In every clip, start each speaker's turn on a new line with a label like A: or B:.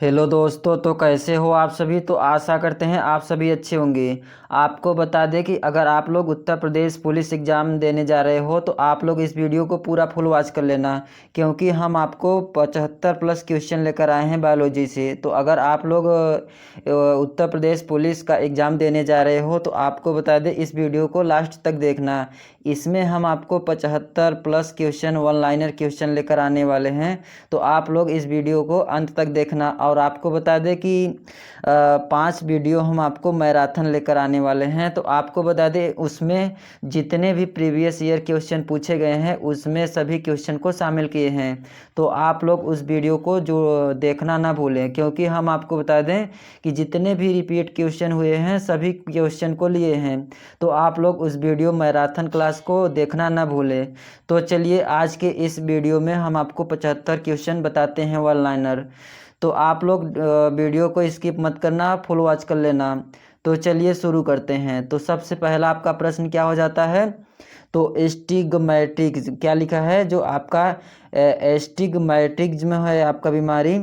A: Hello दोस्तों, तो कैसे हो आप सभी। तो आशा करते हैं आप सभी अच्छे होंगे। आपको बता दें कि अगर आप लोग उत्तर प्रदेश पुलिस एग्ज़ाम देने जा रहे हो तो आप लोग इस वीडियो को पूरा फुल वॉच कर लेना, क्योंकि हम आपको 75 प्लस क्वेश्चन लेकर आए हैं बायोलॉजी से। तो अगर आप लोग उत्तर प्रदेश पुलिस का एग्ज़ाम देने जा रहे हो तो आपको बता दें इस वीडियो को लास्ट तक देखना। इसमें हम आपको 75 plus question one liner question लेकर आने वाले हैं। तो आप लोग इस वीडियो को अंत तक देखना। और आपको बता दें कि 5 वीडियो हम आपको मैराथन लेकर आने वाले हैं। तो आपको बता दें उसमें जितने भी प्रीवियस ईयर क्वेश्चन पूछे गए हैं उसमें सभी क्वेश्चन को शामिल किए हैं। तो आप लोग उस वीडियो को जो देखना ना भूलें, क्योंकि हम आपको बता दें कि जितने भी रिपीट क्वेश्चन हुए हैं सभी क्वेश्चन को लिए हैं। तो आप लोग उस वीडियो मैराथन क्लास को देखना ना भूलें। तो चलिए आज के इस वीडियो में हम आपको 75 क्वेश्चन बताते हैं वन लाइनर। तो आप लोग वीडियो को स्किप मत करना, फुल वॉच कर लेना। तो चलिए शुरू करते हैं। तो सबसे पहला आपका प्रश्न क्या हो जाता है। तो एस्टिग्मेटिक्स क्या लिखा है, जो आपका एस्टिग्मेटिज्म है आपका बीमारी।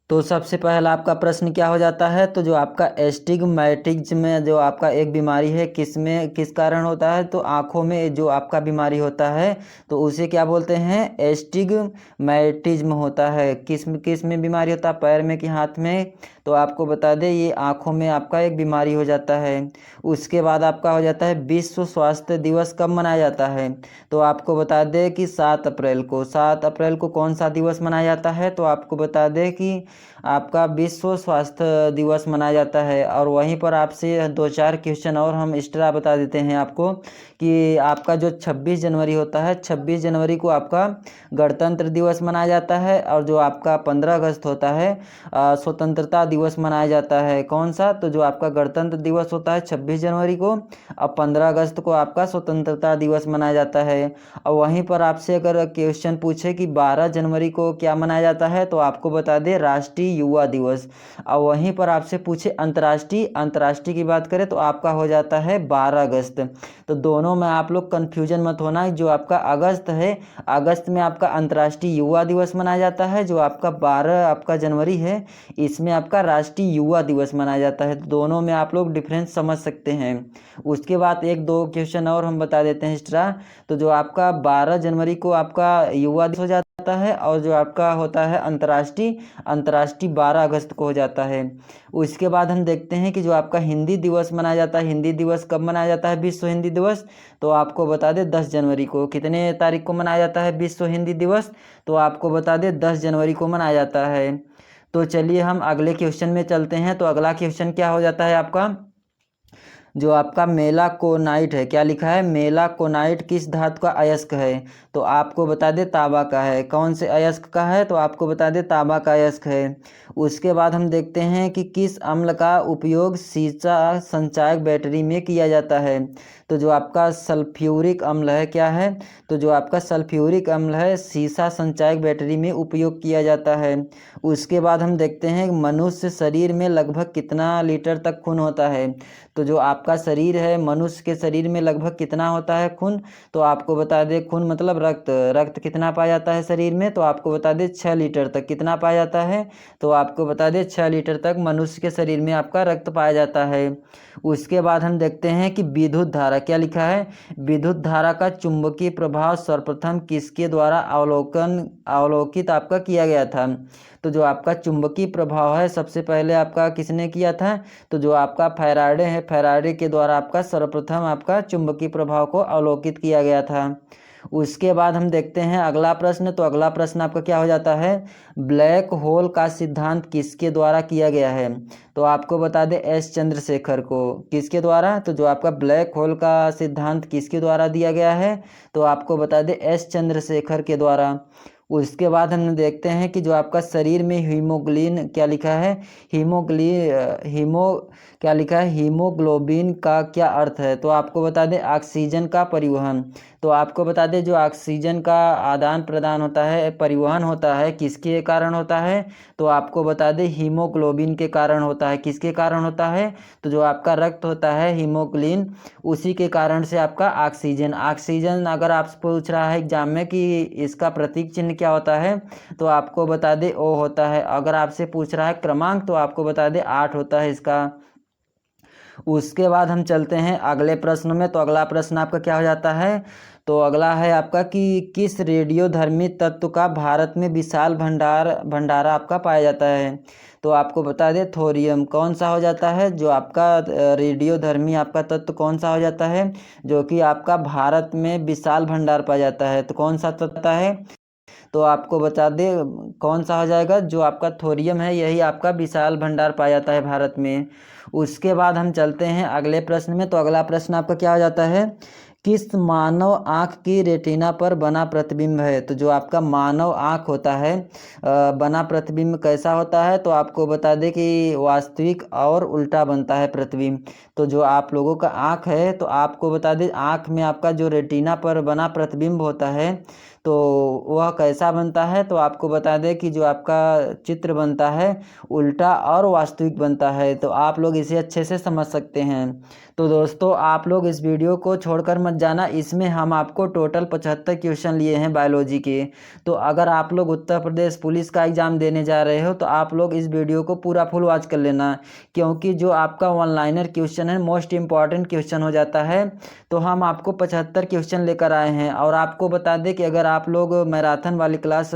A: तो सबसे पहला आपका प्रश्न क्या हो जाता है। तो जो आपका एस्टिग्मेटिज्म में जो आपका एक बीमारी है किस कारण होता है। तो आँखों में जो आपका बीमारी होता है तो उसे क्या बोलते हैं, एस्टिग्मेटिज्म होता है। किस में बीमारी होता है, पैर में कि हाथ में। तो आपको बता दें ये आँखों में आपका एक बीमारी हो जाता है। उसके बाद आपका हो जाता है विश्व स्वास्थ्य दिवस कब मनाया जाता है। तो आपको बता दें कि 7 अप्रैल को कौन सा दिवस मनाया जाता है। तो आपको बता दें कि आपका विश्व स्वास्थ्य दिवस मनाया जाता है। और वहीं पर आपसे 2-4 क्वेश्चन और हम एक्स्ट्रा बता देते हैं आपको कि आपका जो 26 जनवरी होता है, 26 जनवरी को आपका गणतंत्र दिवस मनाया जाता है। और जो आपका 15 अगस्त होता है स्वतंत्रता दिवस मनाया जाता है। कौन सा, तो जो आपका गणतंत्र दिवस होता है 26 जनवरी को, और 15 अगस्त को आपका स्वतंत्रता दिवस मनाया जाता है। और वहीं पर आपसे अगर क्वेश्चन पूछे कि 12 जनवरी को क्या मनाया जाता है तो आपको बता दें राष्ट्रीय युवा दिवस। और वहीं पर आपसे पूछे अंतर्राष्ट्रीय की बात करें तो आपका हो जाता है 12 अगस्त। तो दोनों में आप लोग कन्फ्यूजन मत होना। जो आपका अगस्त है, अगस्त में आपका अंतर्राष्ट्रीय युवा दिवस मनाया जाता है। जो आपका 12 आपका जनवरी है इसमें आपका राष्ट्रीय युवा दिवस मनाया जाता है। तो दोनों में आप लोग डिफरेंस समझ सकते हैं। उसके बाद 1-2 क्वेश्चन और हम बता देते हैं एक्स्ट्रा। तो जो आपका 12 जनवरी को आपका युवा दिवस हो जाता है, और जो आपका होता है अंतर्राष्ट्रीय 12 अगस्त को हो जाता है। उसके बाद हम देखते हैं कि जो आपका हिंदी दिवस मनाया जाता है, हिंदी दिवस कब मनाया जाता है विश्व हिंदी दिवस। तो आपको बता दें 10 जनवरी को। कितने तारीख को मनाया जाता है विश्व हिंदी दिवस। तो आपको बता दें 10 जनवरी को मनाया जाता है। तो चलिए हम अगले क्वेश्चन में चलते हैं। तो अगला क्वेश्चन क्या हो जाता है आपका, जो आपका मेलाकोनाइट है, क्या लिखा है, मेलाकोनाइट किस धातु का अयस्क है। तो आपको बता दे तांबा का है। कौन से अयस्क का है, तो आपको बता दे तांबा का अयस्क है। उसके बाद हम देखते हैं कि किस अम्ल का उपयोग सीसा संचायक बैटरी में किया जाता है। तो जो आपका सल्फ्यूरिक अम्ल है, क्या है, तो जो आपका सल्फ्यूरिक अम्ल है सीसा संचायक बैटरी में उपयोग किया जाता है। उसके बाद हम देखते हैं मनुष्य शरीर में लगभग कितना लीटर तक खून होता है। तो जो आपका शरीर है, मनुष्य के शरीर में लगभग कितना होता है खून। तो आपको बता दें खून मतलब रक्त कितना पाया जाता है शरीर में। तो आपको बता दें 6 लीटर तक कितना पाया जाता है। तो आपको बता दें 6 लीटर तक मनुष्य के शरीर में आपका रक्त पाया जाता है। उसके बाद हम देखते हैं कि विद्युत धारा, क्या लिखा है, विद्युत धारा का चुंबकीय प्रभाव सर्वप्रथम किसके द्वारा अवलोकित आपका किया गया था। तो जो आपका चुंबकीय प्रभाव है सबसे पहले आपका किसने किया था। तो जो आपका फैराडे है, फैराडे के द्वारा आपका सर्वप्रथम आपका चुंबकीय प्रभाव को अवलोकित किया गया था। उसके बाद हम देखते हैं अगला प्रश्न। तो अगला प्रश्न आपका क्या हो जाता है, ब्लैक होल का सिद्धांत किसके द्वारा किया गया है। तो आपको बता दें एस चंद्रशेखर को। किसके द्वारा, तो जो आपका ब्लैक होल का सिद्धांत किसके द्वारा दिया गया है। तो आपको बता दें एस चंद्रशेखर के द्वारा। उसके बाद हम देखते हैं कि जो आपका शरीर में हीमोग्लोबिन, क्या लिखा है, हीमोग्लोबिन का क्या अर्थ है। तो आपको बता दें ऑक्सीजन का परिवहन। तो आपको बता दें जो ऑक्सीजन का आदान प्रदान होता है, परिवहन होता है, किसके कारण होता है? तो आपको बता दें हीमोग्लोबिन के कारण होता है। किसके कारण होता है? तो जो आपका रक्त होता है हीमोग्लोबिन, उसी के कारण से आपका ऑक्सीजन। ऑक्सीजन अगर आपसे पूछ रहा है एग्जाम में कि इसका प्रतीक चिन्ह क्या होता है, तो आपको बता दें O होता है। अगर आपसे पूछ रहा है क्रमांक, तो आपको बता दें 8 होता है इसका। उसके बाद हम चलते हैं अगले प्रश्न में। तो अगला प्रश्न आपका क्या हो जाता है? तो अगला है आपका कि किस रेडियोधर्मी तत्व का भारत में विशाल भंडारा आपका पाया जाता है? तो आपको बता दें थोरियम। कौन सा हो जाता है? जो आपका रेडियोधर्मी आपका तत्व कौन सा हो जाता है जो कि आपका भारत में विशाल भंडार पाया जाता है? तो कौन सा तत्व है? तो आपको बता दे कौन सा हो जाएगा? जो आपका थोरियम है, यही आपका विशाल भंडार पाया जाता है भारत में। उसके बाद हम चलते हैं अगले प्रश्न में। तो अगला प्रश्न आपका क्या हो जाता है? किस मानव आँख की रेटिना पर बना प्रतिबिंब है? तो जो आपका मानव आँख होता है, बना प्रतिबिंब कैसा होता है? तो आपको बता दें कि वास्तविक और उल्टा बनता है प्रतिबिंब। तो जो आप लोगों का आँख है, तो आपको बता दें आँख में आपका जो रेटिना पर बना प्रतिबिंब होता है, तो वह कैसा बनता है? तो आपको बता दें कि जो आपका चित्र बनता है उल्टा और वास्तविक बनता है। तो आप लोग इसे अच्छे से समझ सकते हैं। तो दोस्तों आप लोग इस वीडियो को छोड़कर मत जाना, इसमें हम आपको टोटल 75 क्वेश्चन लिए हैं बायोलॉजी के। तो अगर आप लोग उत्तर प्रदेश पुलिस का एग्ज़ाम देने जा रहे हो, तो आप लोग इस वीडियो को पूरा फुल वॉच कर लेना, क्योंकि जो आपका वन लाइनर क्वेश्चन है मोस्ट इम्पॉर्टेंट क्वेश्चन हो जाता है। तो हम आपको 75 क्वेश्चन लेकर आए हैं। और आपको बता दें कि अगर आप लोग मैराथन वाली क्लास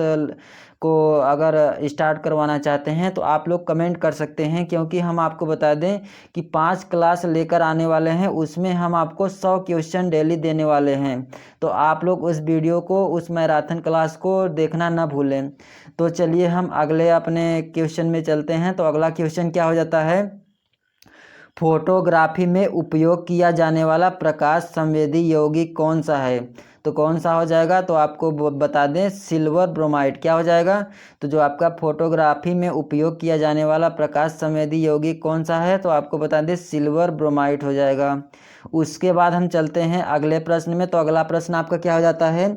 A: को अगर स्टार्ट करवाना चाहते हैं, तो आप लोग कमेंट कर सकते हैं, क्योंकि हम आपको बता दें कि 5 क्लास लेकर आने वाले हैं, उसमें हम आपको 100 क्वेश्चन डेली देने वाले हैं। तो आप लोग उस वीडियो को, उस मैराथन क्लास को देखना ना भूलें। तो चलिए हम अगले अपने क्वेश्चन में चलते हैं। तो अगला क्वेश्चन क्या हो जाता है? फोटोग्राफी में उपयोग किया जाने वाला प्रकाश संवेदी यौगिक कौन सा है? तो कौन सा हो जाएगा? तो आपको बता दें सिल्वर ब्रोमाइड। क्या हो जाएगा? तो जो आपका फोटोग्राफी में उपयोग किया जाने वाला प्रकाश संवेदी यौगिक कौन सा है? तो आपको बता दें सिल्वर ब्रोमाइड हो जाएगा। उसके बाद हम चलते हैं अगले प्रश्न में। तो अगला प्रश्न आपका क्या हो जाता है?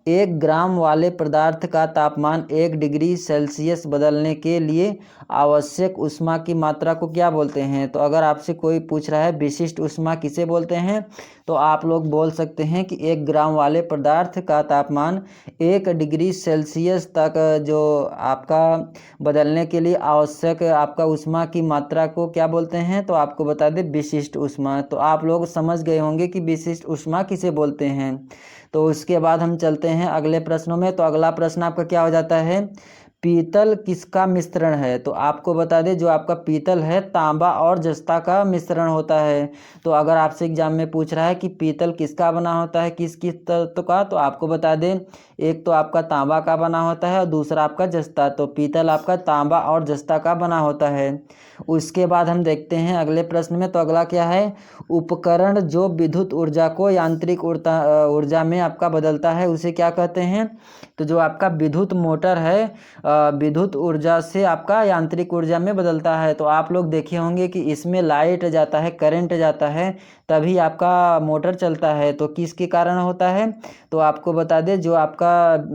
A: 1 ग्राम वाले पदार्थ का तापमान 1 डिग्री सेल्सियस बदलने के लिए आवश्यक ऊष्मा की मात्रा को क्या बोलते हैं? तो अगर आपसे कोई पूछ रहा है विशिष्ट ऊष्मा किसे बोलते हैं, तो आप लोग बोल सकते हैं कि 1 ग्राम वाले पदार्थ का तापमान 1 डिग्री सेल्सियस तक जो आपका बदलने के लिए आवश्यक आपका ऊष्मा की मात्रा को क्या बोलते हैं? तो आपको बता दें विशिष्ट ऊष्मा। तो आप लोग समझ गए होंगे कि विशिष्ट ऊष्मा किसे बोलते हैं। तो उसके बाद हम चलते हैं अगले प्रश्नों में। तो अगला प्रश्न आपका क्या हो जाता है? पीतल किसका मिश्रण है? तो आपको बता दें जो आपका पीतल है तांबा और जस्ता का मिश्रण होता है। तो अगर आपसे एग्जाम में पूछ रहा है कि पीतल किसका बना होता है, किस किस तत्व का, तो आपको बता दें एक तो आपका तांबा का बना होता है और दूसरा आपका जस्ता। तो पीतल आपका तांबा और जस्ता का बना होता है। उसके बाद हम देखते हैं अगले प्रश्न में। तो अगला क्या है? उपकरण जो विद्युत ऊर्जा को यांत्रिक ऊर्जा में आपका बदलता है, उसे क्या कहते हैं? तो जो आपका विद्युत मोटर है, विद्युत ऊर्जा से आपका यांत्रिक ऊर्जा में बदलता है। तो आप लोग देखे होंगे कि इसमें लाइट जाता है, करंट जाता है, तभी आपका मोटर चलता है। तो किसके कारण होता है? तो आपको बता दें जो आपका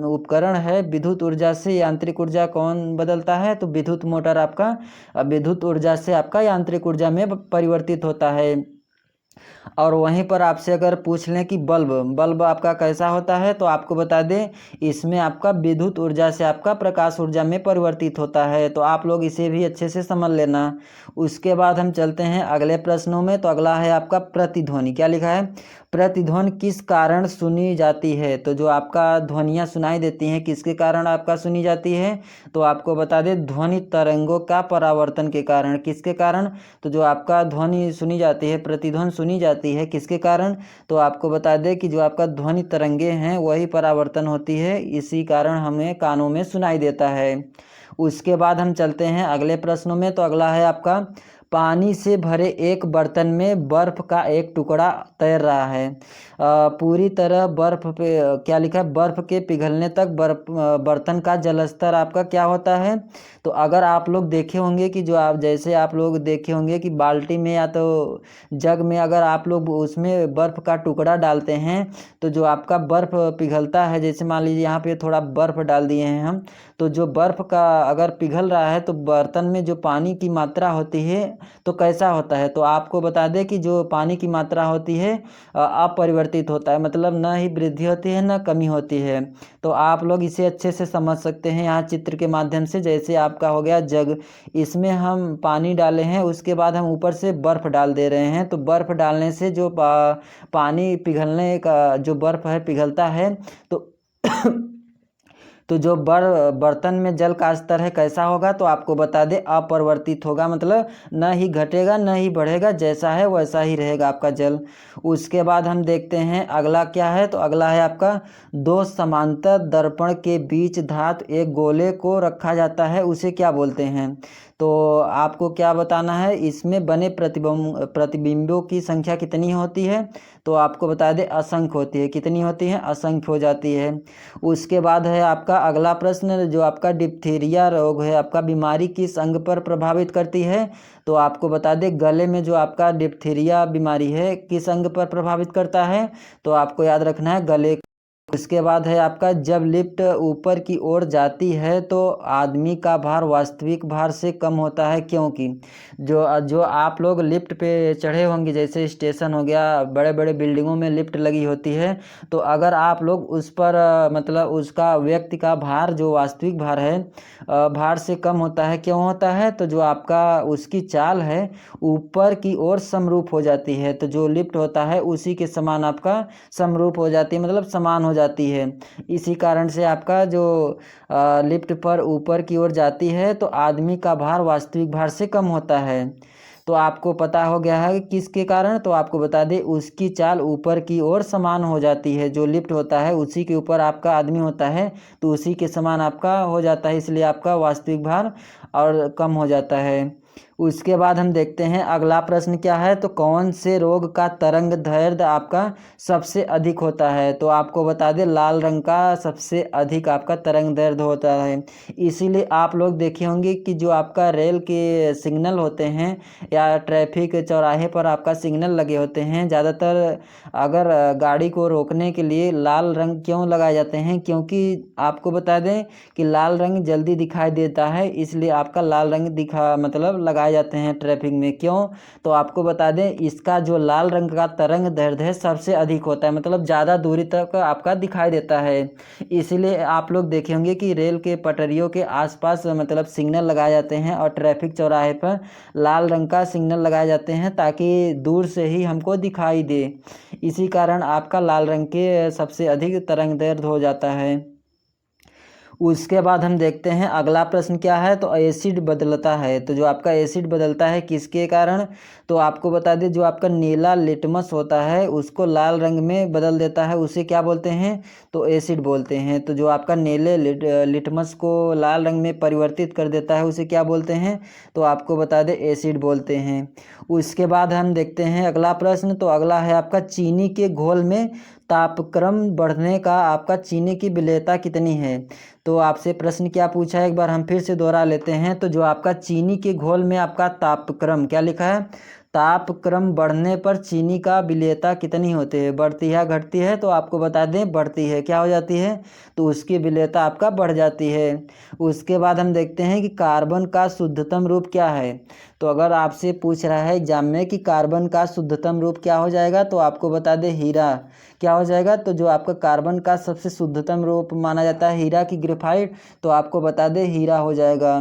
A: उपकरण है विद्युत ऊर्जा से यांत्रिक ऊर्जा कौन बदलता है? तो विद्युत मोटर आपका विद्युत ऊर्जा से आपका यांत्रिक ऊर्जा में परिवर्तित होता है। और वहीं पर आपसे अगर पूछ लें कि बल्ब आपका कैसा होता है, तो आपको बता दें इसमें आपका विद्युत ऊर्जा से आपका प्रकाश ऊर्जा में परिवर्तित होता है। तो आप लोग इसे भी अच्छे से समझ लेना। उसके बाद हम चलते हैं अगले प्रश्नों में। तो अगला है आपका प्रतिध्वनि। क्या लिखा है? प्रतिध्वनि किस कारण सुनी जाती है? तो जो आपका ध्वनियाँ सुनाई देती हैं किसके कारण आपका सुनी जाती है? तो आपको बता दें ध्वनि तरंगों का परावर्तन के कारण। किसके कारण? तो जो आपका ध्वनि सुनी जाती है, प्रतिध्वनि सुनी जाती है, किसके कारण? तो आपको बता दें कि जो आपका ध्वनि तरंगे हैं वही परावर्तन होती है, इसी कारण हमें कानों में सुनाई देता है। उसके बाद हम चलते हैं अगले प्रश्नों में। तो अगला है आपका पानी से भरे एक बर्तन में बर्फ का एक टुकड़ा तैर रहा है। पूरी तरह बर्फ पे क्या लिखा है, बर्फ के पिघलने तक बर्तन का जलस्तर आपका क्या होता है। तो अगर आप लोग देखे होंगे कि जो आप जैसे आप लोग देखे होंगे कि बाल्टी में या तो जग में अगर आप लोग उसमें बर्फ का टुकड़ा डालते हैं तो जो आपका बर्फ पिघलता है, जैसे मान लीजिए यहाँ पे थोड़ा बर्फ डाल दिए हैं हम, तो जो बर्फ का अगर पिघल रहा है तो बर्तन में जो पानी की मात्रा होती है तो कैसा होता है। तो आपको बता दें कि जो पानी की मात्रा होती है अपरिवर्तित होता है, मतलब न ही वृद्धि होती है न कमी होती है। तो आप लोग इसे अच्छे से समझ सकते हैं यहाँ चित्र के माध्यम से। जैसे आपका हो गया जग, इसमें हम पानी डाले हैं, उसके बाद हम ऊपर से बर्फ डाल दे रहे हैं। तो बर्फ डालने से जो पानी पिघलने का जो बर्फ है पिघलता है तो तो जो बर्तन में जल का स्तर है कैसा होगा, तो आपको बता दें अपरिवर्तित होगा, मतलब न ही घटेगा न ही बढ़ेगा, जैसा है वैसा ही रहेगा आपका जल। उसके बाद हम देखते हैं अगला क्या है। तो अगला है आपका दो समांतर दर्पण के बीच धातु एक गोले को रखा जाता है, उसे क्या बोलते हैं। तो आपको क्या बताना है, इसमें बने प्रतिबिंबों की संख्या कितनी होती है। तो आपको बता दें असंख्य होती है। कितनी होती है, असंख्य हो जाती है। उसके बाद है आपका अगला प्रश्न, जो आपका डिप्थीरिया रोग है आपका बीमारी किस अंग पर प्रभावित करती है। तो आपको बता दें गले में जो आपका डिप्थीरिया बीमारी है किस अंग पर प्रभावित करता है। तो आपको याद रखना है गले। उसके बाद है आपका जब लिफ्ट ऊपर की ओर जाती है तो आदमी का भार वास्तविक भार से कम होता है, क्योंकि जो जो आप लोग लिफ्ट पे चढ़े होंगे, जैसे स्टेशन हो गया, बड़े बड़े बिल्डिंगों में लिफ्ट लगी होती है, तो अगर आप लोग उस पर मतलब उसका व्यक्ति का भार जो वास्तविक भार है भार से कम होता है। क्यों होता है, तो जो आपका उसकी चाल है ऊपर की ओर समरूप हो जाती है। तो जो लिफ्ट होता है उसी के समान आपका समरूप हो जाती है, मतलब समान हो जाती है। इसी कारण से आपका जो लिफ्ट पर ऊपर की ओर जाती है तो आदमी का भार वास्तविक भार से कम होता है। तो आपको पता हो गया है कि किसके कारण। तो आपको बता दें उसकी चाल ऊपर की ओर समान हो जाती है। जो लिफ्ट होता है उसी के ऊपर आपका आदमी होता है तो उसी के समान आपका हो जाता है, इसलिए आपका वास्तविक भार और कम हो जाता है। उसके बाद हम देखते हैं अगला प्रश्न क्या है। तो कौन से रोग का तरंग दैर्ध्य आपका सबसे अधिक होता है। तो आपको बता दें लाल रंग का सबसे अधिक आपका तरंग दैर्ध्य होता है। इसीलिए आप लोग देखे होंगे कि जो आपका रेल के सिग्नल होते हैं या ट्रैफिक चौराहे पर आपका सिग्नल लगे होते हैं, ज़्यादातर अगर गाड़ी को रोकने के लिए लाल रंग क्यों लगाए जाते हैं, क्योंकि आपको बता दें कि लाल रंग जल्दी दिखाई देता है, इसलिए आपका लाल रंग मतलब लगाए जाते हैं ट्रैफिक में। क्यों, तो आपको बता दें इसका जो लाल रंग का तरंग दैर्ध्य है सबसे अधिक होता है, मतलब ज़्यादा दूरी तक आपका दिखाई देता है। इसलिए आप लोग देखे होंगे कि रेल के पटरियों के आसपास मतलब सिग्नल लगाए जाते हैं और ट्रैफिक चौराहे पर लाल रंग का सिग्नल लगाए जाते हैं ताकि दूर से ही हमको दिखाई दे। इसी कारण आपका लाल रंग के सबसे अधिक तरंग दैर्ध्य हो जाता है। उसके बाद हम देखते हैं अगला प्रश्न क्या है। तो एसिड बदलता है, तो जो आपका एसिड बदलता है किसके कारण। तो आपको बता दें जो आपका नीला लिटमस होता है उसको लाल रंग में बदल देता है, उसे क्या बोलते हैं, तो एसिड बोलते हैं। तो जो आपका नीले लिटमस को लाल रंग में परिवर्तित कर देता है उसे क्या बोलते हैं, तो आपको बता दें एसिड बोलते हैं। उसके बाद हम देखते हैं अगला प्रश्न। तो अगला है आपका चीनी के घोल में तापक्रम बढ़ने का आपका चीनी की विलेयता कितनी है। तो आपसे प्रश्न क्या पूछा है, एक बार हम फिर से दोहरा लेते हैं। तो जो आपका चीनी के घोल में आपका तापक्रम क्या लिखा है, तापक्रम बढ़ने पर चीनी का विलेयता कितनी होती है, बढ़ती है घटती है। तो आपको बता दें बढ़ती है, क्या हो जाती है, तो उसकी विलेयता आपका बढ़ जाती है। उसके बाद हम देखते हैं कि कार्बन का शुद्धतम रूप क्या है। तो अगर आपसे पूछ रहा है एग्जाम में कि कार्बन का शुद्धतम रूप क्या हो जाएगा, तो आपको बता दें हीरा क्या हो जाएगा। तो जो आपका कार्बन का सबसे शुद्धतम रूप माना जाता है हीरा की ग्रेफाइट, तो आपको बता दें हीरा हो जाएगा।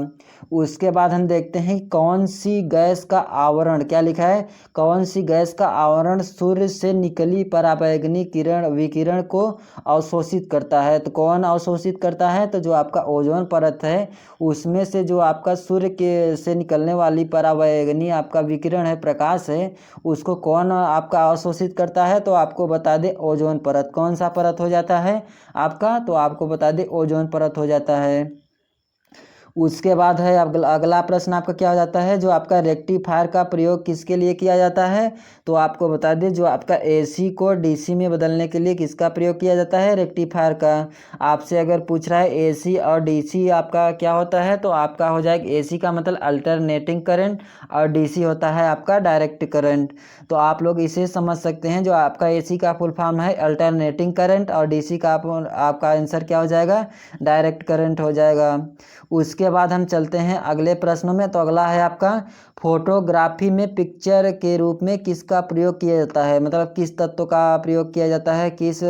A: उसके बाद हम देखते हैं कौन सी गैस का आवरण क्या लिखा है, कौन सी गैस का आवरण सूर्य से निकली पराबैंगनी किरण विकिरण को अवशोषित करता है। तो कौन अवशोषित करता है, तो जो आपका ओजोन परत है उसमें से जो आपका सूर्य के से निकलने वाली पराबैंगनी आपका विकिरण है, प्रकाश है, उसको कौन आपका अवशोषित करता है। तो आपको बता दें ओजोन परत। कौन सा परत हो जाता है आपका, तो आपको बता दें ओजोन परत हो जाता है। उसके बाद है अगला प्रश्न आपका क्या हो जाता है, जो आपका रेक्टिफायर का प्रयोग किसके लिए किया जाता है। तो आपको बता दें, जो आपका एसी को डीसी में बदलने के लिए किसका प्रयोग किया जाता है, रेक्टिफायर का। आपसे अगर पूछ रहा है एसी और डीसी आपका क्या होता है, तो आपका हो जाएगा एसी का मतलब अल्टरनेटिंग करंट और डीसी होता है आपका डायरेक्ट करंट। तो आप लोग इसे समझ सकते हैं, जो आपका एसी का फुल फॉर्म है अल्टरनेटिंग करंट और डीसी का आपका आंसर क्या हो जाएगा, डायरेक्ट करंट हो जाएगा। उसके बाद हम चलते हैं अगले प्रश्नों में। तो अगला है आपका, फोटोग्राफी में पिक्चर के रूप में किसका प्रयोग किया जाता है, मतलब किस तत्व का प्रयोग किया जाता है, किस।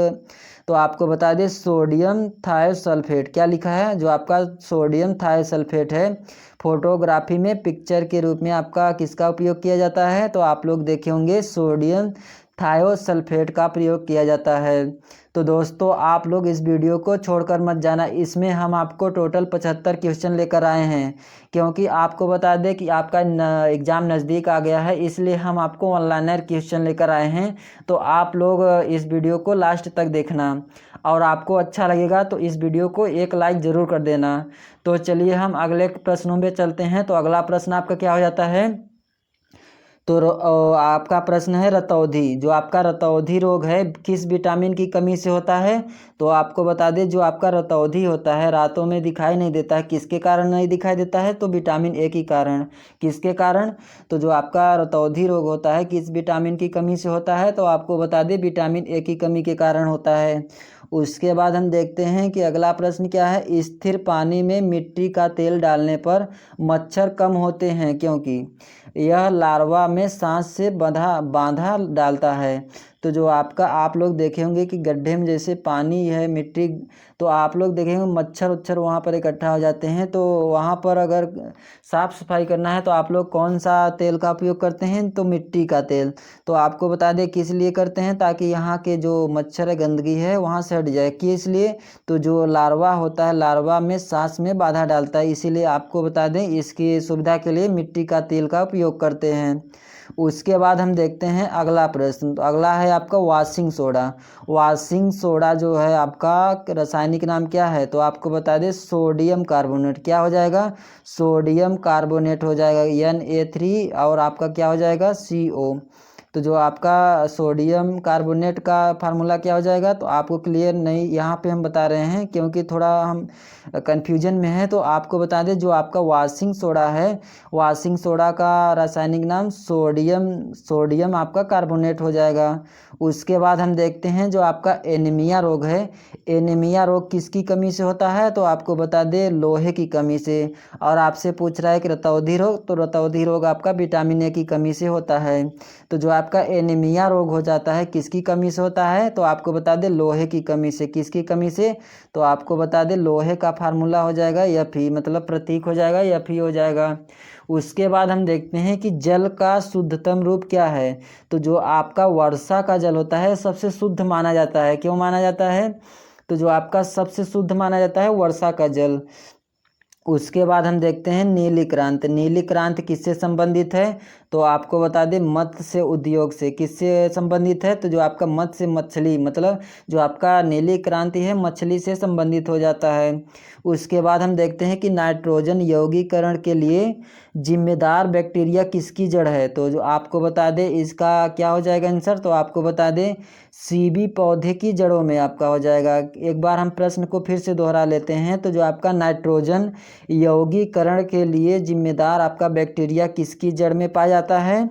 A: तो आपको बता दें सोडियम थायोसल्फेट, क्या लिखा है, जो आपका सोडियम थायोसल्फेट है। फोटोग्राफी में पिक्चर के रूप में आपका किसका उपयोग किया जाता है, तो आप लोग देखे होंगे सोडियम थायोसल्फेट का प्रयोग किया जाता है। तो दोस्तों आप लोग इस वीडियो को छोड़कर मत जाना, इसमें हम आपको टोटल 75 क्वेश्चन लेकर आए हैं, क्योंकि आपको बता दें कि आपका एग्ज़ाम नज़दीक आ गया है, इसलिए हम आपको ऑनलाइनर क्वेश्चन लेकर आए हैं। तो आप लोग इस वीडियो को लास्ट तक देखना, और आपको अच्छा लगेगा तो इस वीडियो को एक लाइक ज़रूर कर देना। तो चलिए हम अगले प्रश्नों में चलते हैं। तो अगला प्रश्न आपका क्या हो जाता है, तो आपका प्रश्न है रतौंधी, जो आपका रतौंधी रोग है किस विटामिन की कमी से होता है। तो आपको बता दें, जो आपका रतौंधी होता है रातों में दिखाई नहीं देता है, किसके कारण नहीं दिखाई देता है, तो विटामिन ए के कारण। किसके कारण, तो जो आपका रतौंधी रोग होता है किस विटामिन की कमी से होता है, तो आपको बता दें विटामिन ए की कमी के कारण होता है। उसके बाद हम देखते हैं कि अगला प्रश्न क्या है, स्थिर पानी में मिट्टी का तेल डालने पर मच्छर कम होते हैं क्योंकि यह लार्वा में सांस से बांधा डालता है। तो जो आपका आप लोग देखे होंगे कि गड्ढे में जैसे पानी है मिट्टी, तो आप लोग देखेंगे मच्छर उच्छर वहाँ पर इकट्ठा हो जाते हैं। तो वहाँ पर अगर साफ़ सफाई करना है तो आप लोग कौन सा तेल का उपयोग करते हैं, तो मिट्टी का तेल। तो आपको बता दें किस लिए करते हैं, ताकि यहाँ के जो मच्छर है गंदगी है वहाँ से हट जाए, किस लिए, तो जो लार्वा होता है लार्वा में सांस में बाधा डालता है, इसीलिए आपको बता दें इसकी सुविधा के लिए मिट्टी का तेल का उपयोग करते हैं। उसके बाद हम देखते हैं अगला प्रश्न। तो अगला है आपका वॉशिंग सोडा। वॉशिंग सोडा जो है आपका रासायनिक नाम क्या है, तो आपको बता दें सोडियम कार्बोनेट। क्या हो जाएगा, सोडियम कार्बोनेट हो जाएगा Na3, और आपका क्या हो जाएगा CO। तो जो आपका सोडियम कार्बोनेट का फार्मूला क्या हो जाएगा, तो आपको क्लियर नहीं यहाँ पे हम बता रहे हैं क्योंकि थोड़ा हम कन्फ्यूजन में है। तो आपको बता दें, जो आपका वॉशिंग सोडा है, वॉशिंग सोडा का रासायनिक नाम सोडियम आपका कार्बोनेट हो जाएगा। उसके बाद हम देखते हैं जो आपका एनीमिया रोग है, एनीमिया रोग किसकी कमी से होता है, तो आपको बता दें लोहे की कमी से। और आपसे पूछ रहा है कि रतौंधी रोग, तो रतौंधी रोग आपका विटामिन ए की कमी से होता है। तो जो आपका एनीमिया रोग हो जाता है किसकी कमी से होता है, तो आपको बता दें लोहे की कमी से। किसकी कमी से, तो आपको बता दें लोहे का फार्मूला हो जाएगा Fe, मतलब प्रतीक हो जाएगा Fe हो जाएगा। उसके बाद हम देखते हैं कि जल का शुद्धतम रूप क्या है। तो जो आपका वर्षा का जल होता है सबसे शुद्ध माना जाता है। क्यों माना जाता है, तो जो आपका सबसे शुद्ध माना जाता है वर्षा का जल। उसके बाद हम देखते हैं नीली क्रांति। नीली क्रांति किससे संबंधित है, तो आपको बता दें मत्स्य उद्योग से। किससे संबंधित है, तो जो आपका मत्स्य मछली, मतलब जो आपका नीली क्रांति है मछली से संबंधित हो जाता है। उसके बाद हम देखते हैं कि नाइट्रोजन यौगीकरण के लिए जिम्मेदार बैक्टीरिया किसकी जड़ है। तो जो आपको बता दें इसका क्या हो जाएगा आंसर, तो आपको बता दें सीबी पौधे की जड़ों में आपका हो जाएगा। एक बार हम प्रश्न को फिर से दोहरा लेते हैं। तो जो आपका नाइट्रोजन यौगीकरण के लिए जिम्मेदार आपका बैक्टीरिया किसकी जड़ में पाया जाता है,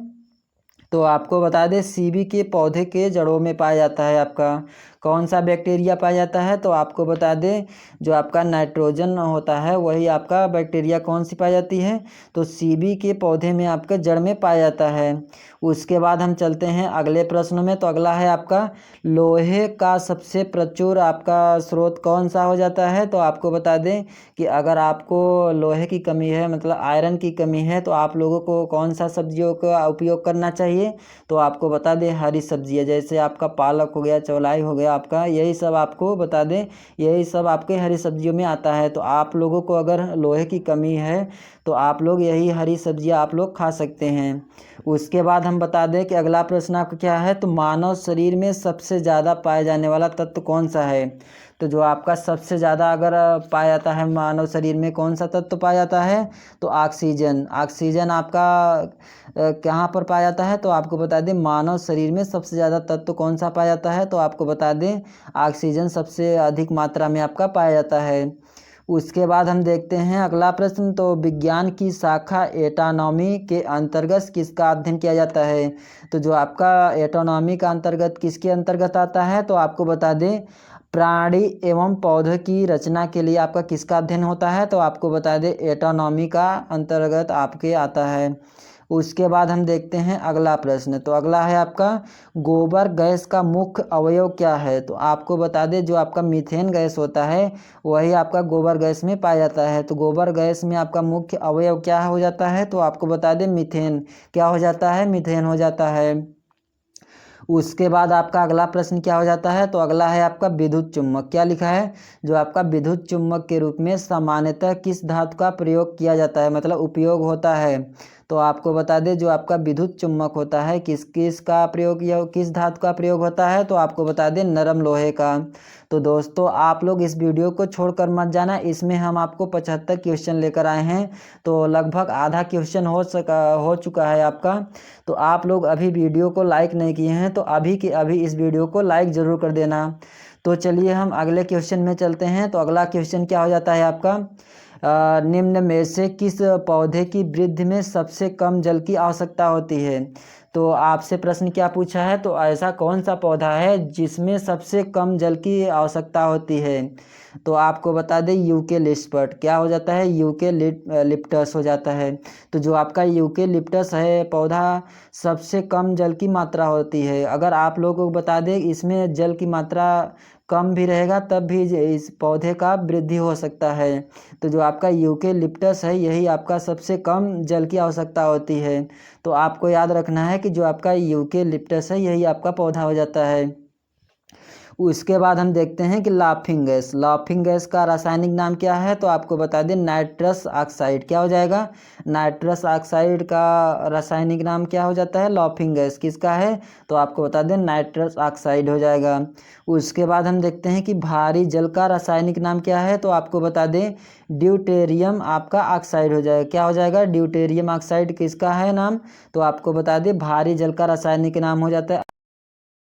A: तो आपको बता दें सीबी के पौधे के जड़ों में पाया जाता है। आपका कौन सा बैक्टीरिया पाया जाता है, तो आपको बता दें जो आपका नाइट्रोजन होता है वही आपका बैक्टीरिया कौन सी पाई जाती है, तो सीबी के पौधे में आपका जड़ में पाया जाता है। उसके बाद हम चलते हैं अगले प्रश्न में। तो अगला है आपका लोहे का सबसे प्रचुर आपका स्रोत कौन सा हो जाता है, तो आपको बता दें कि अगर आपको लोहे की कमी है, मतलब आयरन की कमी है, तो आप लोगों को कौन सा सब्जियों का उपयोग करना चाहिए, तो आपको बता दें हरी सब्जियां, जैसे आपका पालक हो गया, चौलाई हो गया आपका, यही सब आपको बता दें यही सब आपके हरी सब्जियों में आता है। तो आप लोगों को अगर लोहे की कमी है तो आप लोग यही हरी सब्जियां आप लोग खा सकते हैं। उसके बाद हम बता दें कि अगला प्रश्न आपका क्या है, तो मानव शरीर में सबसे ज़्यादा पाए जाने वाला तत्व कौन सा है, तो जो आपका सबसे ज़्यादा अगर पाया जाता है मानव शरीर में कौन सा तत्व पाया जाता है, तो ऑक्सीजन। ऑक्सीजन आपका कहाँ पर पाया जाता है, तो आपको बता दें मानव शरीर में सबसे ज़्यादा तत्व कौन सा पाया जाता है, तो आपको बता दें ऑक्सीजन सबसे अधिक मात्रा में आपका पाया जाता है। उसके बाद हम देखते हैं अगला प्रश्न, तो विज्ञान की शाखा एटोनॉमी के अंतर्गत किसका अध्ययन किया जाता है, तो जो आपका एटोनॉमी का अंतर्गत किसके अंतर्गत आता है, तो आपको बता दें प्राणी एवं पौधों की रचना के लिए आपका किसका अध्ययन होता है, तो आपको बता दें एटोनॉमी का अंतर्गत आपके आता है। उसके बाद हम देखते हैं अगला प्रश्न, तो अगला है आपका गोबर गैस का मुख्य अवयव क्या है, तो आपको बता दें जो आपका मीथेन गैस होता है वही आपका गोबर गैस में पाया जाता है। तो गोबर गैस में आपका मुख्य अवयव क्या हो जाता है, तो आपको बता दें मीथेन। क्या हो जाता है, मीथेन हो जाता है। उसके बाद आपका अगला प्रश्न क्या हो जाता है, तो अगला है आपका विद्युत चुम्बक। क्या लिखा है, जो आपका विद्युत चुम्बक के रूप में सामान्यतः किस धातु का प्रयोग किया जाता है, मतलब उपयोग होता है। तो आपको बता दें जो आपका विद्युत चुम्बक होता है किस का प्रयोग या किस धातु का प्रयोग होता है, तो आपको बता दें नरम लोहे का। तो दोस्तों आप लोग इस वीडियो को छोड़कर मत जाना, इसमें हम आपको 75 क्वेश्चन लेकर आए हैं, तो लगभग आधा क्वेश्चन हो चुका है आपका। तो आप लोग अभी वीडियो को लाइक नहीं किए हैं तो अभी के अभी इस वीडियो को लाइक ज़रूर कर देना। तो चलिए हम अगले क्वेश्चन में चलते हैं। तो अगला क्वेश्चन क्या हो जाता है आपका, निम्न में से किस पौधे की वृद्धि में सबसे कम जल की आवश्यकता होती है। तो आपसे प्रश्न क्या पूछा है, तो ऐसा कौन सा पौधा है जिसमें सबसे कम जल की आवश्यकता होती है। तो आपको बता दें यूकेलिप्टस। क्या हो जाता है, यूकेलिप्टस हो जाता है। तो जो आपका यूकेलिप्टस है पौधा सबसे कम जल की मात्रा होती है। अगर आप लोगों को बता दें इसमें जल की मात्रा कम भी रहेगा तब भी इस पौधे का वृद्धि हो सकता है। तो जो आपका यूकेलिप्टस है यही आपका सबसे कम जल की आवश्यकता होती है। तो आपको याद रखना है कि जो आपका यूकेलिप्टस है यही आपका पौधा हो जाता है। उसके बाद हम देखते हैं कि लाफिंग गैस का रासायनिक नाम क्या है, तो आपको बता दें नाइट्रस ऑक्साइड। क्या हो जाएगा, नाइट्रस ऑक्साइड का रासायनिक नाम क्या हो जाता है, लाफिंग गैस। किसका है, तो आपको बता दें नाइट्रस ऑक्साइड हो जाएगा। उसके बाद हम देखते हैं कि भारी जल का रासायनिक नाम क्या है, तो आपको बता दें ड्यूटेरियम आपका ऑक्साइड हो जाएगा। क्या हो जाएगा, ड्यूटेरियम ऑक्साइड किसका है नाम, तो आपको बता दें भारी जल का रासायनिक नाम हो जाता है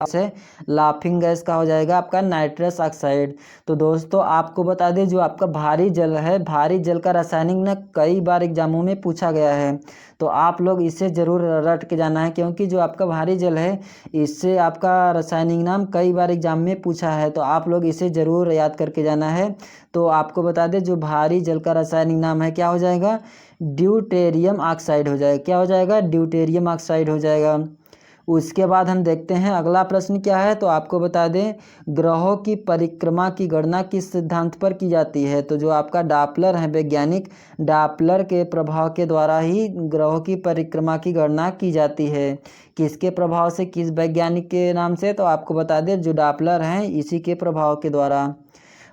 A: से लाफिंग गैस का हो जाएगा आपका नाइट्रस ऑक्साइड। तो दोस्तों आपको बता दें जो आपका भारी जल है, भारी जल का रासायनिक ना कई बार एग्जामों में पूछा गया है, तो आप लोग इसे ज़रूर रट के जाना है, क्योंकि जो आपका भारी जल है इससे आपका रासायनिक नाम कई बार एग्जाम में पूछा है, तो आप लोग इसे ज़रूर याद करके जाना है। तो आपको बता दें जो भारी जल का रासायनिक नाम है क्या हो जाएगा, ड्यूटेरियम ऑक्साइड हो जाएगा। क्या हो जाएगा, ड्यूटेरियम ऑक्साइड हो जाएगा। उसके बाद हम देखते हैं अगला प्रश्न क्या है, तो आपको बता दें ग्रहों की परिक्रमा की गणना किस सिद्धांत पर की जाती है। तो जो आपका डॉपलर है वैज्ञानिक डॉपलर के प्रभाव के द्वारा ही ग्रहों की परिक्रमा की गणना की जाती है। किसके प्रभाव से, किस वैज्ञानिक के नाम से, तो आपको बता दें जो डॉपलर हैं इसी के प्रभाव के द्वारा।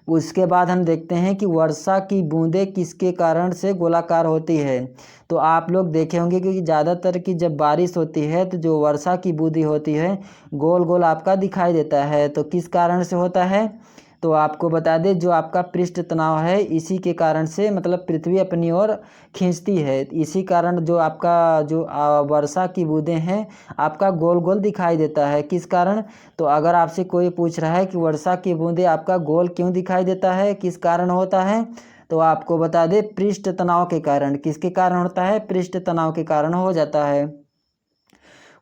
A: उसके बाद हम देखते हैं कि वर्षा की बूंदें किसके कारण से गोलाकार होती है। तो आप लोग देखे होंगे कि ज़्यादातर की जब बारिश होती है तो जो वर्षा की बूंदी होती है गोल गोल आपका दिखाई देता है, तो किस कारण से होता है, तो आपको बता दें जो आपका पृष्ठ तनाव है इसी के कारण से, मतलब पृथ्वी अपनी ओर खींचती है, इसी कारण जो आपका जो वर्षा की बूंदें हैं आपका गोल गोल दिखाई देता है। किस कारण, तो अगर आपसे कोई पूछ रहा है कि वर्षा की बूंदें आपका गोल क्यों दिखाई देता है, किस कारण होता है, तो आपको बता दें पृष्ठ तनाव के कारण। किसके कारण होता है, पृष्ठ तनाव के कारण हो जाता है।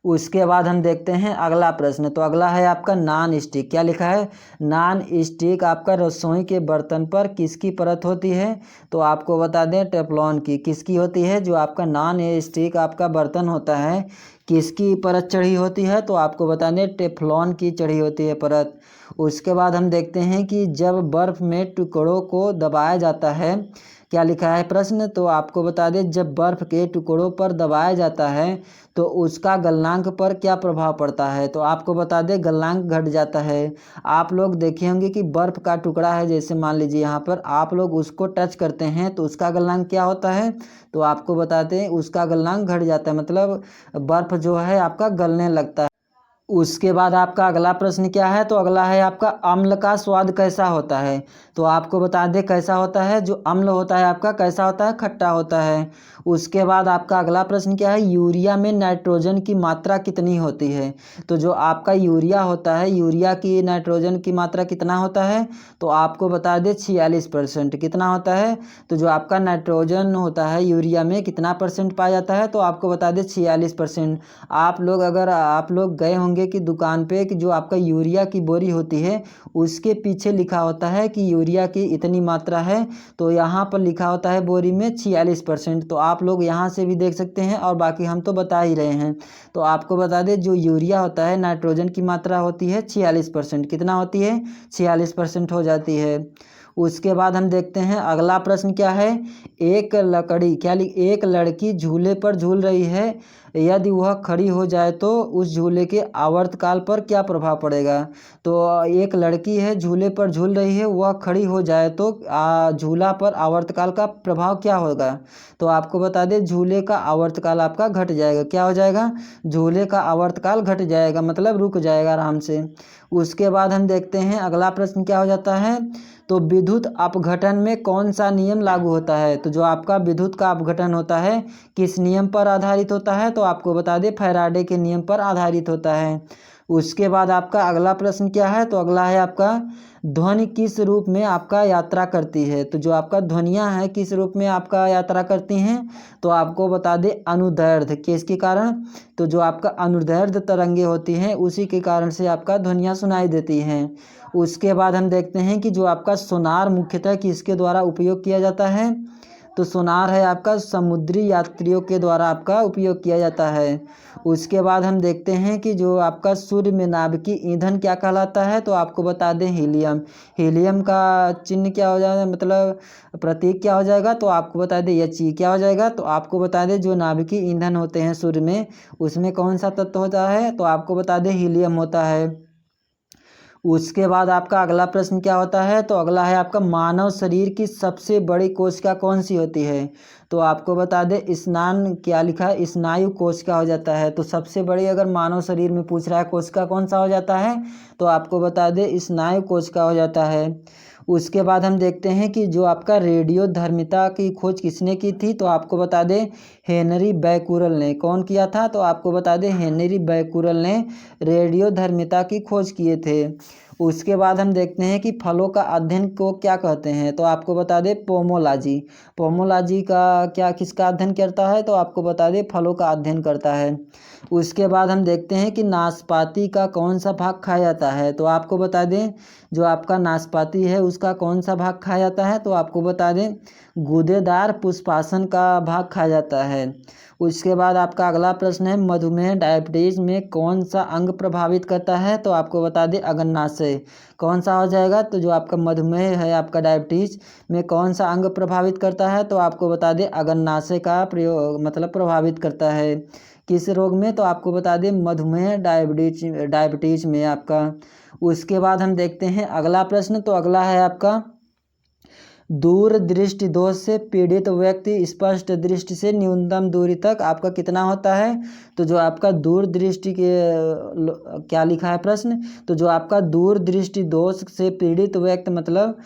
A: उसके बाद हम देखते हैं अगला प्रश्न, तो अगला है आपका नॉन स्टिक। क्या लिखा है, नॉन स्टिक आपका रसोई के बर्तन पर किसकी परत होती है, तो आपको बता दें टेफ्लॉन की। किसकी होती है, जो आपका नॉन स्टिक आपका बर्तन होता है किसकी परत चढ़ी होती है, तो आपको बता दें टेफ्लॉन की चढ़ी होती है परत। उसके बाद हम देखते हैं कि जब बर्फ़ में टुकड़ों को दबाया जाता है, क्या लिखा है प्रश्न, तो आपको बता दें जब बर्फ़ के टुकड़ों पर दबाया जाता है तो उसका गलनांक पर क्या प्रभाव पड़ता है, तो आपको बता दें गलनांक घट जाता है। आप लोग देखे होंगे कि बर्फ़ का टुकड़ा है, जैसे मान लीजिए यहाँ पर आप लोग उसको टच करते हैं तो उसका गलनांक क्या होता है, तो आपको बताते हैं उसका गलनांक घट जाता है, मतलब बर्फ़ जो है आपका गलने लगता है। उसके बाद आपका अगला प्रश्न क्या है, तो अगला है आपका अम्ल का स्वाद कैसा होता है। तो आपको बता दें कैसा होता है, जो अम्ल होता है आपका कैसा होता है, खट्टा होता है। उसके बाद आपका अगला प्रश्न क्या है, यूरिया में नाइट्रोजन की मात्रा कितनी होती है। तो जो आपका यूरिया होता है, यूरिया की नाइट्रोजन की मात्रा कितना होता है, तो आपको बता दें 46%। कितना होता है, तो जो आपका नाइट्रोजन होता है यूरिया में कितना परसेंट पाया जाता है, तो आपको बता दें 46%। आप लोग गए होंगे कि दुकान पे कि जो आपका यूरिया की बोरी होती है उसके पीछे लिखा होता है कि यूरिया की इतनी मात्रा है, तो यहाँ पर लिखा होता है बोरी में 46%। तो आप लोग यहाँ से भी देख सकते हैं, और बाकी हम तो बता ही रहे हैं। तो आपको बता दें जो यूरिया होता है नाइट्रोजन की मात्रा होती है 46%। कितना होती है, 46% हो जाती है। उसके बाद हम देखते हैं अगला प्रश्न क्या है, एक लड़की झूले पर झूल रही है, यदि वह खड़ी हो जाए तो उस झूले के आवर्तकाल पर क्या प्रभाव पड़ेगा। तो एक लड़की है झूले पर झूल रही है, वह खड़ी हो जाए तो झूला पर आवर्तकाल का प्रभाव क्या होगा। तो आपको बता दें झूले का आवर्तकाल आपका घट जाएगा। क्या हो जाएगा, झूले का आवर्तकाल घट जाएगा, मतलब रुक जाएगा आराम से। उसके बाद हम देखते हैं अगला प्रश्न क्या हो जाता है, तो विद्युत अपघटन में कौन सा नियम लागू होता है। तो जो आपका विद्युत का अपघटन होता है किस नियम पर आधारित होता है, तो आपको बता दें फैराडे के नियम पर आधारित होता है। उसके बाद आपका अगला प्रश्न क्या है, तो अगला है आपका ध्वनि किस रूप में आपका यात्रा करती है। तो जो आपका ध्वनियाँ हैं किस रूप में आपका यात्रा करती हैं, तो आपको बता दें अनुदैर्ध्य, किसके कारण, तो जो आपका अनुदैर्ध्य तरंगे होती हैं उसी के कारण से आपका ध्वनियाँ सुनाई देती हैं। उसके बाद हम देखते हैं कि जो आपका सोनार मुख्यतः किसके द्वारा उपयोग किया जाता है, तो सोनार है आपका समुद्री यात्रियों के द्वारा आपका उपयोग किया जाता है। उसके बाद हम देखते हैं कि जो आपका सूर्य में नाभिकीय ईंधन क्या कहलाता है, तो आपको बता दें हीलियम। हीलियम का चिन्ह क्या हो जाएगा, मतलब प्रतीक क्या हो जाएगा, तो आपको बता दें He क्या हो जाएगा। तो आपको बता दें जो नाभिकीय ईंधन होते हैं सूर्य में उसमें कौन सा तत्व होता है, तो आपको बता दें हीलियम होता है। उसके बाद आपका अगला प्रश्न क्या होता है, तो अगला है आपका मानव शरीर की सबसे बड़ी कोशिका कौन सी होती है। तो आपको बता दें स्नान क्या लिखा है, स्नायु कोशिका हो जाता है। तो सबसे बड़ी अगर मानव शरीर में पूछ रहा है कोशिका कौन सा हो जाता है, तो आपको बता दें स्नायु कोशिका हो जाता है। उसके बाद हम देखते हैं कि जो आपका रेडियोधर्मिता की खोज किसने की थी, तो आपको बता दें हेनरी बैकुरल ने। कौन किया था, तो आपको बता दें हेनरी बैकुरल ने रेडियोधर्मिता की खोज किए थे। उसके बाद हम देखते हैं कि फलों का अध्ययन को क्या कहते हैं, तो आपको बता दें पोमोलॉजी। पोमोलॉजी का क्या किसका अध्ययन करता है, तो आपको बता दें फलों का अध्ययन करता है। उसके बाद हम देखते हैं कि नाशपाती का कौन सा भाग खाया जाता है, तो आपको बता दें जो आपका नाशपाती है उसका कौन सा भाग खाया जाता है, तो आपको बता दें गूदेदार पुष्पासन का भाग खाया जाता है। उसके बाद आपका अगला प्रश्न है मधुमेह डायबिटीज में कौन सा अंग प्रभावित करता है, तो आपको बता दें अग्नाशय। कौन सा हो जाएगा, तो जो आपका मधुमेह है आपका डायबिटीज में कौन सा अंग प्रभावित करता है, तो आपको बता दें अग्नाशय का प्रयोग मतलब प्रभावित करता है। किस रोग में, तो आपको बता दें मधुमेह डायबिटीज में आपका। उसके बाद हम देखते हैं अगला प्रश्न, तो अगला है आपका दूर दृष्टि दोष से पीड़ित व्यक्ति स्पष्ट दृष्टि से न्यूनतम दूरी तक आपका कितना होता है। तो जो आपका दूर दृष्टि के क्या लिखा है प्रश्न, तो जो आपका दूर दृष्टि दोष से पीड़ित व्यक्ति मतलब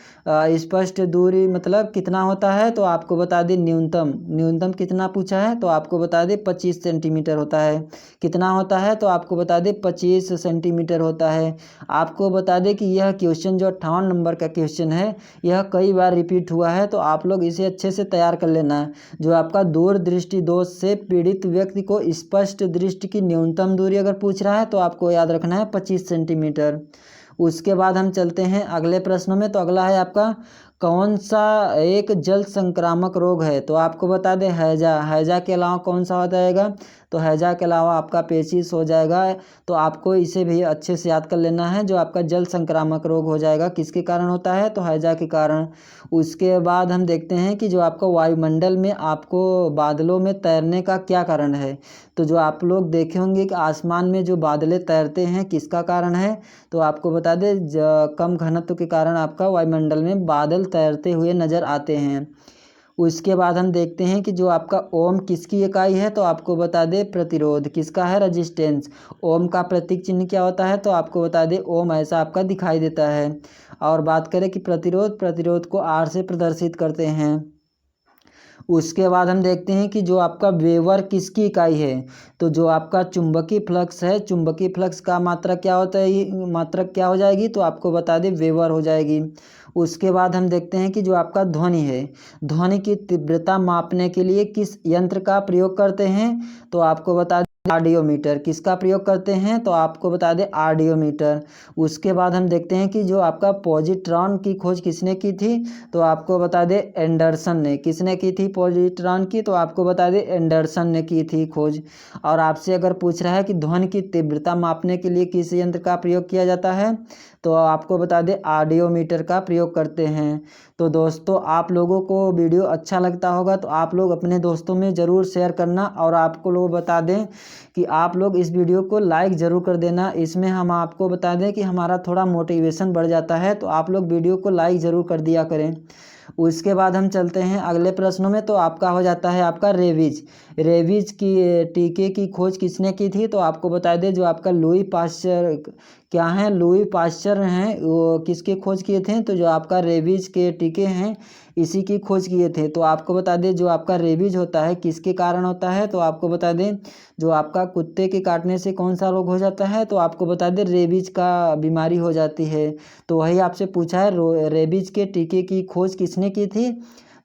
A: स्पष्ट दूरी मतलब कितना होता है, तो आपको बता दें न्यूनतम कितना पूछा है, तो आपको बता दें 25 सेंटीमीटर होता है। कितना होता है, तो आपको बता दें 25 सेंटीमीटर होता है। आपको बता दें कि यह क्वेश्चन जो 58 नंबर का क्वेश्चन है यह कई बार रिपीट हुआ है, तो आप लोग इसे अच्छे से तैयार कर लेना है। जो आपका दूर दृष्टि दोष से पीड़ित व्यक्ति को स्पष्ट दृष्टि की न्यूनतम दूरी अगर पूछ रहा है तो आपको याद रखना है 25 सेंटीमीटर। उसके बाद हम चलते हैं अगले प्रश्नों में, तो अगला है आपका कौन सा एक जल संक्रामक रोग है, तो आपको बता दें हैजा के अलावा कौन सा हो जाएगा, तो हैजा के अलावा आपका पेचिश हो जाएगा। तो आपको इसे भी अच्छे से याद कर लेना है, जो आपका जल संक्रामक रोग हो जाएगा किसके कारण होता है, तो हैजा के कारण। उसके बाद हम देखते हैं कि जो आपका वायुमंडल में आपको बादलों में तैरने का क्या कारण है। तो जो आप लोग देखे होंगे कि आसमान में जो बादलें तैरते हैं किसका कारण है, तो आपको बता दें कम घनत्व के कारण आपका वायुमंडल में बादल तैरते हुए नजर आते हैं। उसके बाद हम देखते हैं कि जो आपका ओम किसकी इकाई है, तो आपको बता दे प्रतिरोध। किसका है? रेजिस्टेंस। ओम का प्रतीक चिन्ह क्या होता है, तो आपको बता दे ओम ऐसा आपका दिखाई देता है। और बात करें कि प्रतिरोध को आर से प्रदर्शित करते हैं। उसके बाद हम देखते हैं कि जो आपका वेबर किसकी इकाई है, तो जो आपका चुंबकीय फ्लक्स है, चुंबकीय फ्लक्स का मात्रक क्या होता है, ये मात्रक क्या हो जाएगी, तो आपको बता दें वेबर हो जाएगी। उसके बाद हम देखते हैं कि जो आपका ध्वनि है, ध्वनि की तीव्रता मापने के लिए किस यंत्र का प्रयोग करते हैं, तो आपको बता दें आर्डियोमीटर। किसका प्रयोग करते हैं, तो आपको बता दें आर्डियोमीटर। उसके बाद हम देखते हैं कि जो आपका पॉजिट्रॉन की खोज किसने की थी, तो आपको बता दें एंडरसन ने। किसने की थी पॉजिट्रॉन की, तो आपको बता दें एंडरसन ने की थी खोज। और आपसे अगर पूछ रहा है कि ध्वनि की तीव्रता मापने के लिए किस यंत्र का प्रयोग किया जाता है, तो आपको बता दें आर्डियोमीटर का प्रयोग करते हैं। तो दोस्तों, आप लोगों को वीडियो अच्छा लगता होगा तो आप लोग अपने दोस्तों में ज़रूर शेयर करना, और आपको लोग बता दें कि आप लोग इस वीडियो को लाइक ज़रूर कर देना। इसमें हम आपको बता दें कि हमारा थोड़ा मोटिवेशन बढ़ जाता है, तो आप लोग वीडियो को लाइक ज़रूर कर दिया करें। उसके बाद हम चलते हैं अगले प्रश्नों में। तो आपका हो जाता है आपका रेबीज। रेबीज की टीके की खोज किसने की थी, तो आपको बता दें जो आपका लुई पाश्चर क्या है, लुई पाश्चर हैं, वो किसके खोज किए थे, तो जो आपका रेबीज के टीके हैं इसी की खोज किए थे। तो आपको बता दें जो आपका रेबीज होता है किसके कारण होता है, तो आपको बता दें जो आपका कुत्ते के काटने से कौन सा रोग हो जाता है, तो आपको बता दें रेबीज का बीमारी हो जाती है। तो वही आपसे पूछा है रेबीज के टीके की खोज किसने की थी,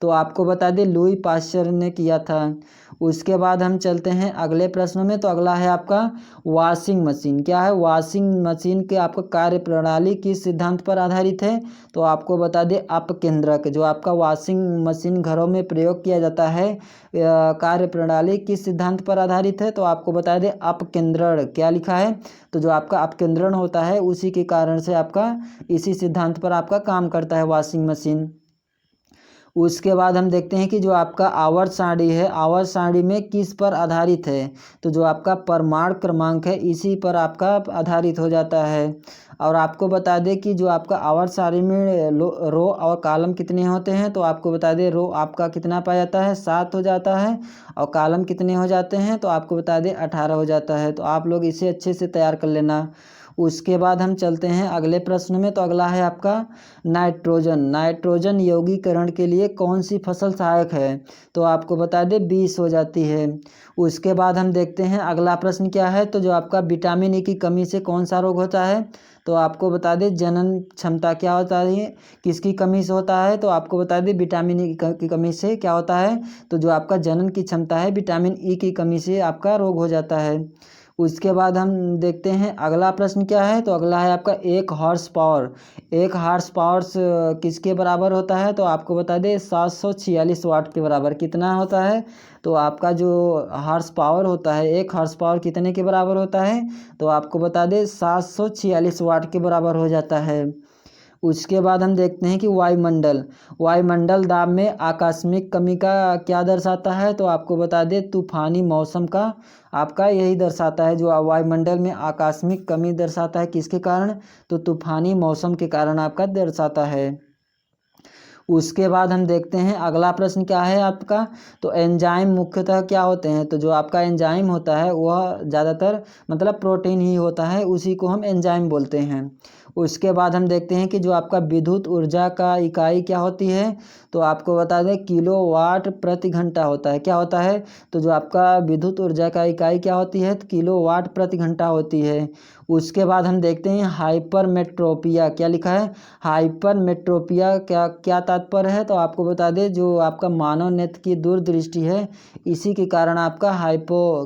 A: तो आपको बता दें लुई पाश्चर ने किया था। उसके बाद हम चलते हैं अगले प्रश्न में। तो अगला है आपका वॉशिंग मशीन। क्या है? वॉशिंग मशीन के आपका कार्य प्रणाली किस सिद्धांत पर आधारित है, तो आपको बता दें अपकेंद्रक। जो आपका वॉशिंग मशीन घरों में प्रयोग किया जाता है, कार्य प्रणाली किस सिद्धांत पर आधारित है, तो आपको बता दें अपकेंद्रण। क्या लिखा है, तो जो आपका अपकेंद्रण होता है उसी के कारण से आपका इसी सिद्धांत पर आपका काम करता है वॉशिंग मशीन। उसके बाद हम देखते हैं कि जो आपका आवर्त सारणी है, आवर्त सारणी में किस पर आधारित है, तो जो आपका परमाणु क्रमांक है इसी पर आपका आधारित हो जाता है। और आपको बता दें कि जो आपका आवर्त सारणी में रो और कॉलम कितने होते हैं, तो आपको बता दें रो आपका कितना पाया जाता है, 7 हो जाता है, और कॉलम कितने हो जाते हैं, तो आपको बता दें 18 हो जाता है। तो आप लोग इसे अच्छे से तैयार कर लेना। उसके बाद हम चलते हैं अगले प्रश्न में। तो अगला है आपका नाइट्रोजन। नाइट्रोजन यौगीकरण के लिए कौन सी फसल सहायक है, तो आपको बता दें 20 हो जाती है। उसके बाद हम देखते हैं अगला प्रश्न क्या है, तो जो आपका विटामिन ई की कमी से कौन सा रोग होता है, तो आपको बता दें जनन क्षमता क्या होता है, किसकी कमी से होता है, तो आपको बता दें विटामिन ई की कमी से क्या होता है, तो जो आपका जनन की क्षमता है विटामिन ई की कमी से आपका रोग हो जाता है। उसके बाद हम देखते हैं अगला प्रश्न क्या है, तो अगला है आपका 1 हॉर्स पावर। 1 हॉर्स पावर किसके बराबर होता है, तो आपको बता दें 746 वाट के बराबर कितना होता है, तो आपका जो हॉर्स पावर होता है 1 हॉर्स पावर कितने के बराबर होता है, तो आपको बता दें 746 वाट के बराबर हो जाता है। उसके बाद हम देखते हैं कि वायुमंडल। वायुमंडल दाब में आकस्मिक कमी का क्या दर्शाता है, तो आपको बता दें तूफानी मौसम का आपका यही दर्शाता है। जो वायुमंडल में आकस्मिक कमी दर्शाता है किसके कारण, तो तूफानी मौसम के कारण आपका दर्शाता है। उसके बाद हम देखते हैं अगला प्रश्न क्या है आपका, तो एंजाइम मुख्यतः क्या होते हैं, तो जो आपका एंजाइम होता है वह ज़्यादातर मतलब प्रोटीन ही होता है, उसी को हम एंजाइम बोलते हैं। उसके बाद हम देखते हैं कि जो आपका विद्युत ऊर्जा का इकाई क्या होती है, तो आपको बता दें किलोवाट प्रति घंटा होता है। क्या होता है, तो जो आपका विद्युत ऊर्जा का इकाई क्या होती है, तो किलोवाट प्रति घंटा होती है। उसके बाद हम देखते हैं हाइपरमेट्रोपिया। क्या लिखा है, हाइपरमेट्रोपिया क्या क्या तात्पर्य है, तो आपको बता दें जो आपका मानव नेत्र की दूरदृष्टि है इसी के कारण आपका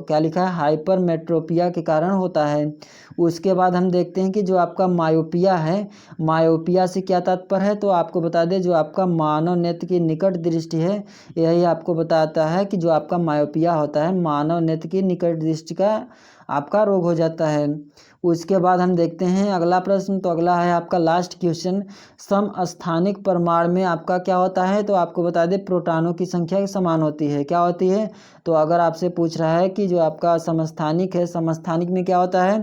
A: क्या लिखा है, हाइपरमेट्रोपिया के कारण होता है। उसके बाद हम देखते हैं कि जो आपका मायोपिया है, मायोपिया से क्या तात्पर्य है, तो आपको बता दें जो आपका मानव नेत्र की निकट दृष्टि है यही आपको बताता है कि जो आपका मायोपिया होता है मानव नेत्र की निकट दृष्टि का आपका रोग हो जाता है। उसके बाद हम देखते हैं अगला प्रश्न। तो अगला है आपका लास्ट क्वेश्चन, समस्थानिक परमाणु में आपका क्या होता है, तो आपको बता दें प्रोटॉनों की संख्या समान होती है। क्या होती है, तो अगर आपसे पूछ रहा है कि जो आपका समस्थानिक है, समस्थानिक में क्या होता है,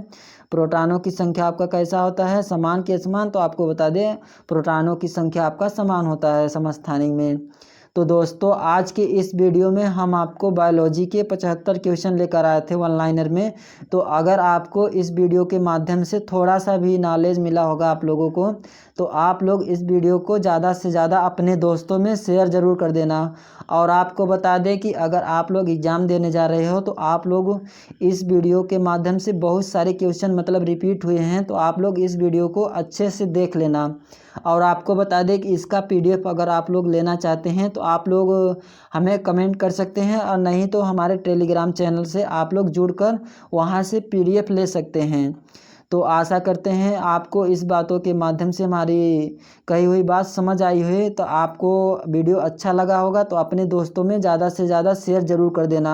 A: प्रोटॉनों की संख्या आपका कैसा होता है, समान के समान, तो आपको बता दें प्रोटॉनों की संख्या आपका समान होता है समस्थानिक में। तो दोस्तों आज के इस वीडियो में हम आपको बायोलॉजी के 75 क्वेश्चन लेकर आए थे वन लाइनर में। तो अगर आपको इस वीडियो के माध्यम से थोड़ा सा भी नॉलेज मिला होगा आप लोगों को, तो आप लोग इस वीडियो को ज़्यादा से ज़्यादा अपने दोस्तों में शेयर ज़रूर कर देना। और आपको बता दें कि अगर आप लोग एग्ज़ाम देने जा रहे हो तो आप लोग इस वीडियो के माध्यम से बहुत सारे क्वेश्चन मतलब रिपीट हुए हैं, तो आप लोग इस वीडियो को अच्छे से देख लेना। और आपको बता दें कि इसका PDF अगर आप लोग लेना चाहते हैं तो आप लोग हमें कमेंट कर सकते हैं, और नहीं तो हमारे टेलीग्राम चैनल से आप लोग जुड़कर वहां से PDF ले सकते हैं। तो आशा करते हैं आपको इस बातों के माध्यम से हमारी कही हुई बात समझ आई हुई। तो आपको वीडियो अच्छा लगा होगा तो अपने दोस्तों में ज़्यादा से ज़्यादा शेयर ज़रूर कर देना।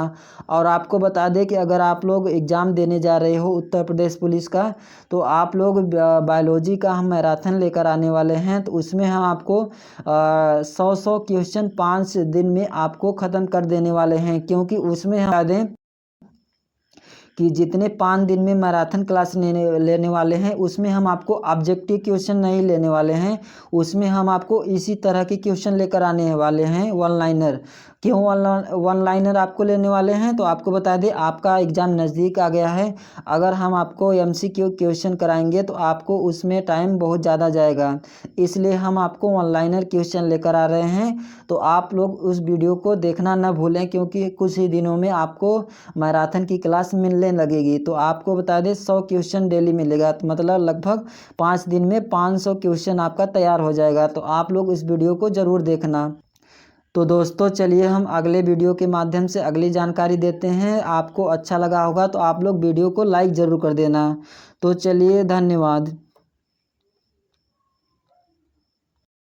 A: और आपको बता दें कि अगर आप लोग एग्ज़ाम देने जा रहे हो उत्तर प्रदेश पुलिस का, तो आप लोग बायोलॉजी का हम मैराथन लेकर आने वाले हैं। तो उसमें हम आपको 100 क्वेश्चन 5 दिन में आपको ख़त्म कर देने वाले हैं, क्योंकि उसमें हम बता दें कि जितने 5 दिन में मैराथन क्लास लेने वाले हैं उसमें हम आपको ऑब्जेक्टिव क्वेश्चन नहीं लेने वाले हैं, उसमें हम आपको इसी तरह के क्वेश्चन लेकर आने वाले हैं वन लाइनर। क्यों वन लाइनर आपको लेने वाले हैं? तो आपको बता दें आपका एग्ज़ाम नज़दीक आ गया है। अगर हम आपको MCQ क्वेश्चन कराएंगे तो आपको उसमें टाइम बहुत ज़्यादा जाएगा, इसलिए हम आपको वन लाइनर क्वेश्चन लेकर आ रहे हैं। तो आप लोग उस वीडियो को देखना ना भूलें, क्योंकि कुछ ही दिनों में आपको मैराथन की क्लास मिलने लगेगी। तो आपको बता दें 100 क्वेश्चन डेली मिलेगा, तो मतलब लगभग 5 दिन में 500 क्वेश्चन आपका तैयार हो जाएगा। तो आप लोग इस वीडियो को ज़रूर देखना। तो दोस्तों चलिए हम अगले वीडियो के माध्यम से अगली जानकारी देते हैं। आपको अच्छा लगा होगा तो आप लोग वीडियो को लाइक ज़रूर कर देना। तो चलिए धन्यवाद।